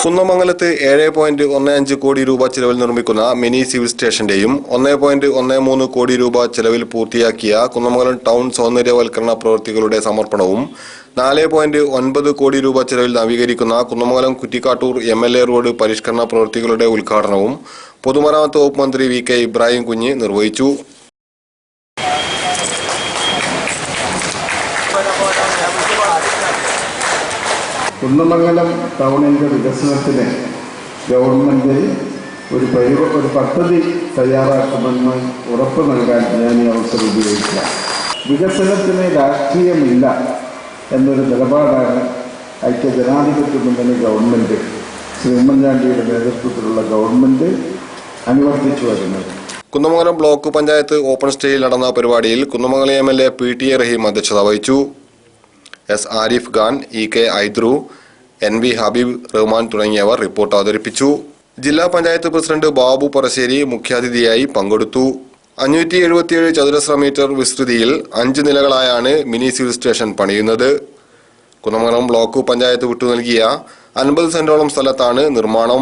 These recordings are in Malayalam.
കുന്നമംഗലത്ത് 7.15 കോടി രൂപ ചെലവിൽ നിർമ്മിക്കുന്ന മിനി സിവിൽ സ്റ്റേഷന്റെയും 1.13 കോടി രൂപ ചെലവിൽ പൂർത്തിയാക്കിയ കുന്നമംഗലം ടൗൺ സൗന്ദര്യവൽക്കരണ പ്രവൃത്തികളുടെ സമർപ്പണവും 4.9 കോടി രൂപ ചെലവിൽ നവീകരിക്കുന്ന കുന്നമംഗലം കുറ്റിക്കാട്ടൂർ MLA റോഡ് പരിഷ്കരണ പ്രവൃത്തികളുടെ ഉദ്ഘാടനവും പൊതുമരാമത്ത് വകുപ്പ് മന്ത്രി VK ഇബ്രാഹിം കുഞ്ഞ് നിർവഹിച്ചു. കുന്നമംഗലം ടൗണിൻ്റെ വികസനത്തിന് ഗവൺമെൻറ് ഒരു പദ്ധതി തയ്യാറാക്കുമെന്ന് ഉറപ്പ് നൽകാൻ ഞാൻ ഈ അവസരം ഉപയോഗിക്കുക. വികസനത്തിന് രാഷ്ട്രീയമില്ല എന്നൊരു നിലപാടാണ് ഐക്യജനാധിപത്യ മുന്നണി ഗവൺമെൻറ്, ശ്രീ ഉമ്മൻചാണ്ടിയുടെ നേതൃത്വത്തിലുള്ള ഗവൺമെൻറ് അനുവർത്തിച്ചു വരുന്നത്. കുന്നമംഗലം ബ്ലോക്ക് പഞ്ചായത്ത് ഓപ്പൺ സ്റ്റേജിൽ നടന്ന പരിപാടിയിൽ കുന്നമംഗലം MLA PTA റഹീം അധ്യക്ഷത വഹിച്ചു. S. Arif Khan, EK Aidru, NV Habib Rahman തുടങ്ങിയവർ റിപ്പോർട്ട് അവതരിപ്പിച്ചു. ജില്ലാ പഞ്ചായത്ത് പ്രസിഡന്റ് ബാബു പറശ്ശേരി മുഖ്യാതിഥിയായി പങ്കെടുത്തു. 577 ചതുരശ്ര മീറ്റർ വിസ്തൃതിയിൽ 5 നിലകളായാണ് മിനി സിവിൽ സ്റ്റേഷൻ പണിയുന്നത്. കുന്നമംഗലം ബ്ലോക്ക് പഞ്ചായത്ത് വിട്ടു നൽകിയ 50 സെന്റോളം സ്ഥലത്താണ് നിർമ്മാണം.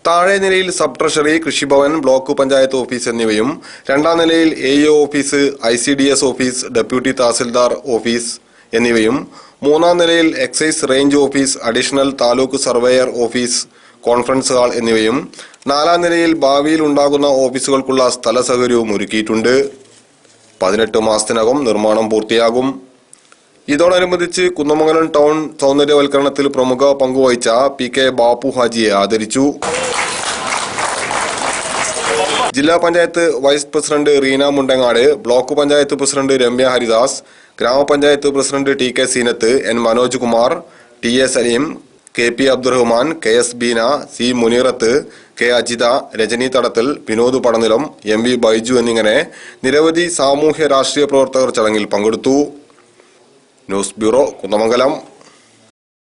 താഴെ നിലയിൽ സബ് ട്രഷറി, കൃഷിഭവൻ, ബ്ലോക്ക് പഞ്ചായത്ത് ഓഫീസ് എന്നിവയും രണ്ടാം നിലയിൽ AO office, ICDS office, deputy tahsildar office എന്നിവയും മൂന്നാം നിലയിൽ excise range office, additional taluk surveyor office, conference hall എന്നിവയും നാലാം നിലയിൽ ഭാവിയിൽ ഉണ്ടാകുന്ന ഓഫീസുകൾക്കുള്ള സ്ഥല സൗകര്യവും ഒരുക്കിയിട്ടുണ്ട്. 18 മാസത്തിനകം നിർമ്മാണം പൂർത്തിയാകും. ഇതോടനുബന്ധിച്ച് കുന്നമംഗലം ടൗൺ സൗന്ദര്യവൽക്കരണത്തിൽ പ്രമുഖ പങ്കുവഹിച്ച PK ബാപ്പു ഹാജിയെ ആദരിച്ചു. ജില്ലാ panchayat vice president Reena Mundangad, block panchayat president Ramya Haridas, grama panchayat president TK Seenath, N Manoj Kumar, TA Saleem, KP Abdurahman, KS Beena, C Muneerath, K Ajitha, Rajani Thadathal, Vinod Padanilam, MV Baiju എന്നിങ്ങനെ നിരവധി സാമൂഹ്യ രാഷ്ട്രീയ പ്രവർത്തകർ ചടങ്ങിൽ പങ്കെടുത്തു. News bureau, Kunnamangalam.